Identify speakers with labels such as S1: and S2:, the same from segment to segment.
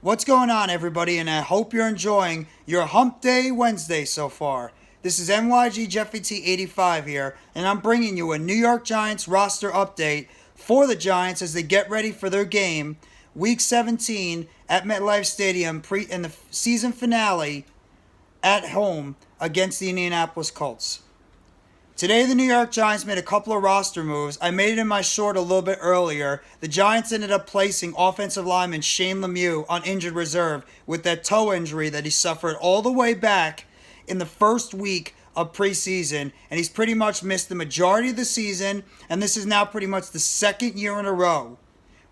S1: What's going on, everybody? And I hope you're enjoying your Hump Day Wednesday so far. This is NYG Jeffy T 85 here, and I'm bringing you a New York Giants roster update for the Giants as they get ready for their game, Week 17 at MetLife Stadium in the season finale at home against the Indianapolis Colts. Today, the New York Giants made a couple of roster moves. I made it in my short a little bit earlier. The Giants ended up placing offensive lineman Shane Lemieux on injured reserve with that toe injury that he suffered all the way back in the first week of preseason. And he's pretty much missed the majority of the season. And this is now pretty much the second year in a row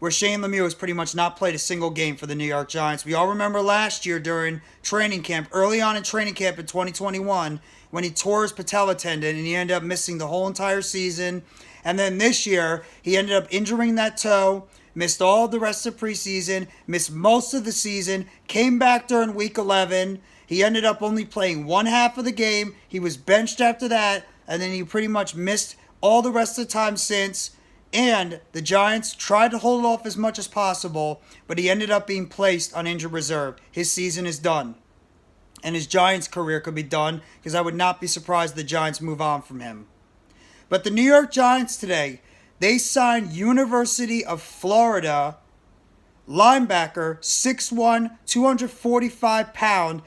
S1: where Shane Lemieux has pretty much not played a single game for the New York Giants. We all remember last year during training camp, early on in training camp in 2021, when he tore his patella tendon and he ended up missing the whole entire season. And then this year, he ended up injuring that toe, missed all the rest of preseason, missed most of the season, came back during week 11. He ended up only playing one half of the game. He was benched after that, and then he pretty much missed all the rest of the time since. And the Giants tried to hold it off as much as possible, but he ended up being placed on injured reserve. His season is done. And his Giants career could be done, because I would not be surprised if the Giants move on from him. But the New York Giants today, they signed University of Florida linebacker 6'1", 245-pound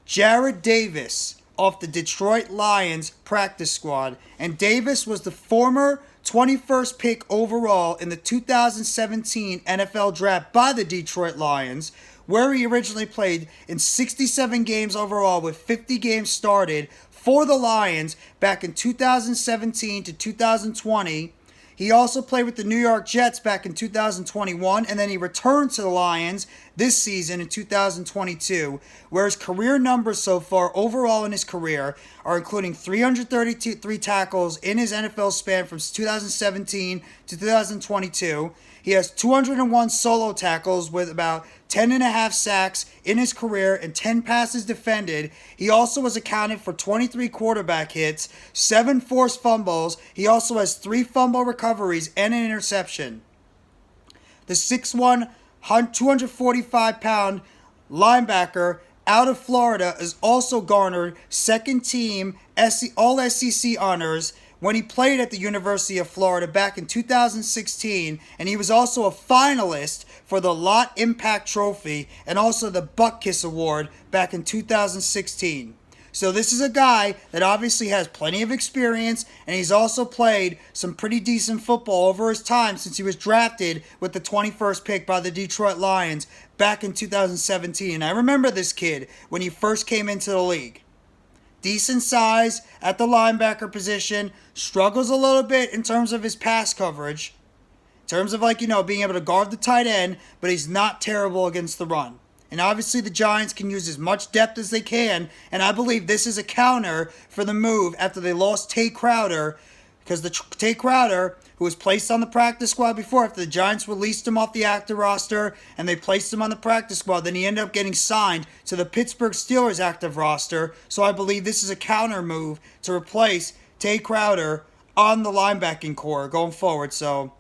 S1: Jarrad Davis off the Detroit Lions practice squad. And Davis was the former 21st pick overall in the 2017 NFL Draft by the Detroit Lions, where he originally played in 67 games overall with 50 games started for the Lions back in 2017 to 2020. He also played with the New York Jets back in 2021, and then he returned to the Lions this season in 2022, where his career numbers so far overall in his career are including 333 tackles in his NFL span from 2017 to 2022. He has 201 solo tackles with about 10.5 sacks in his career and 10 passes defended. He also was accounted for 23 quarterback hits, 7 forced fumbles. He also has 3 fumble recoveries and an interception. The 6'1", 245-pound linebacker out of Florida has also garnered second-team All-SEC honors when he played at the University of Florida back in 2016, and he was also a finalist for the Lot Impact Trophy and also the Butt Kiss Award back in 2016. So this is a guy that obviously has plenty of experience, and he's also played some pretty decent football over his time since he was drafted with the 21st pick by the Detroit Lions back in 2017. And I remember this kid when he first came into the league. Decent size at the linebacker position, struggles a little bit in terms of his pass coverage, in terms of being able to guard the tight end, but he's not terrible against the run. And obviously the Giants can use as much depth as they can, and I believe this is a counter for the move after they lost Tay Crowder, because Tay Crowder, who was placed on the practice squad before, after the Giants released him off the active roster and they placed him on the practice squad, then he ended up getting signed to the Pittsburgh Steelers active roster. So I believe this is a counter move to replace Tay Crowder on the linebacking core going forward. So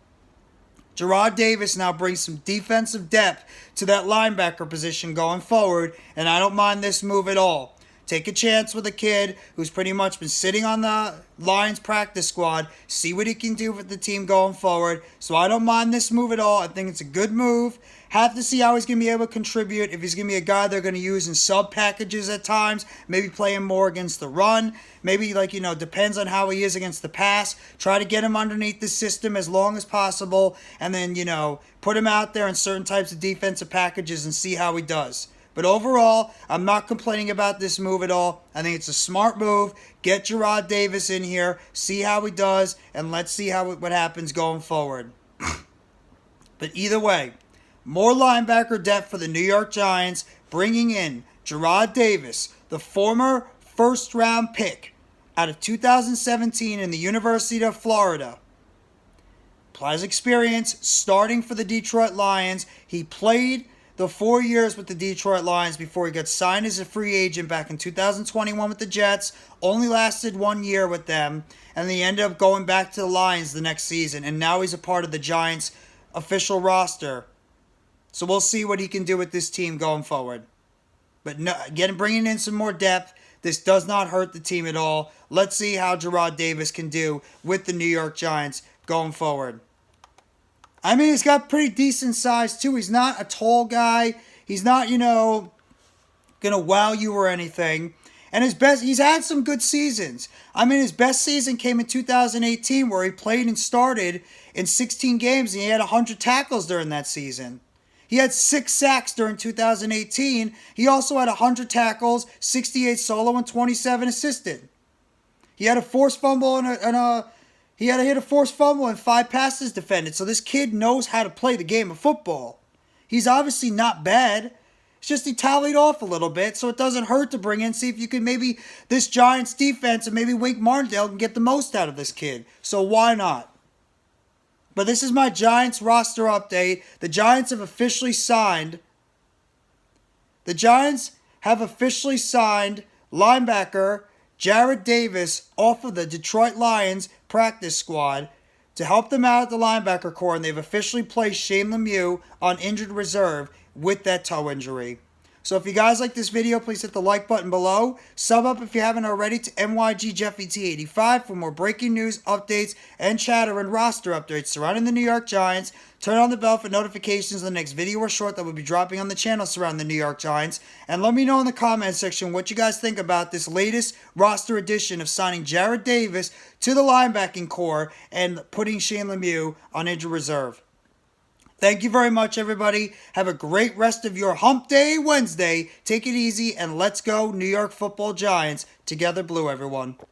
S1: Jarrad Davis now brings some defensive depth to that linebacker position going forward, and I don't mind this move at all. Take a chance with a kid who's pretty much been sitting on the Lions practice squad. See what he can do with the team going forward. So I don't mind this move at all. I think it's a good move. Have to see how he's going to be able to contribute. If he's going to be a guy they're going to use in sub packages at times. Maybe play him more against the run. Maybe, depends on how he is against the pass. Try to get him underneath the system as long as possible. And then, put him out there in certain types of defensive packages and see how he does. But overall, I'm not complaining about this move at all. I think it's a smart move. Get Jarrad Davis in here, see how he does, and let's see what happens going forward. But either way, more linebacker depth for the New York Giants, bringing in Jarrad Davis, the former first-round pick out of 2017 in the University of Florida. Applies experience starting for the Detroit Lions. He played the 4 years with the Detroit Lions before he got signed as a free agent back in 2021 with the Jets. Only lasted 1 year with them, and he ended up going back to the Lions the next season, and now he's a part of the Giants official roster. So we'll see what he can do with this team going forward. But no, bringing in some more depth, this does not hurt the team at all. Let's see how Jarrad Davis can do with the New York Giants going forward. I mean, he's got pretty decent size, too. He's not a tall guy. He's not, going to wow you or anything. And he's had some good seasons. I mean, his best season came in 2018 where he played and started in 16 games and he had 100 tackles during that season. He had 6 sacks during 2018. He also had 100 tackles, 68 solo, and 27 assisted. He had a forced fumble he had to hit a forced fumble and 5 passes defended. So this kid knows how to play the game of football. He's obviously not bad. It's just he tallied off a little bit, so it doesn't hurt to bring in, see if you can maybe this Giants defense and maybe Wink Martindale can get the most out of this kid. So why not? But this is my Giants roster update. The Giants have officially signed linebacker Jarrad Davis off of the Detroit Lions practice squad to help them out at the linebacker core, and they've officially placed Shane Lemieux on injured reserve with that toe injury. So if you guys like this video, please hit the like button below. Sub up if you haven't already to NYGJeffyT85 for more breaking news, updates, and chatter and roster updates surrounding the New York Giants. Turn on the bell for notifications of the next video or short that will be dropping on the channel surrounding the New York Giants. And let me know in the comment section what you guys think about this latest roster addition of signing Jarrad Davis to the linebacking core and putting Shane Lemieux on injured reserve. Thank you very much, everybody. Have a great rest of your Hump Day Wednesday. Take it easy, and let's go New York Football Giants. Together blue, everyone.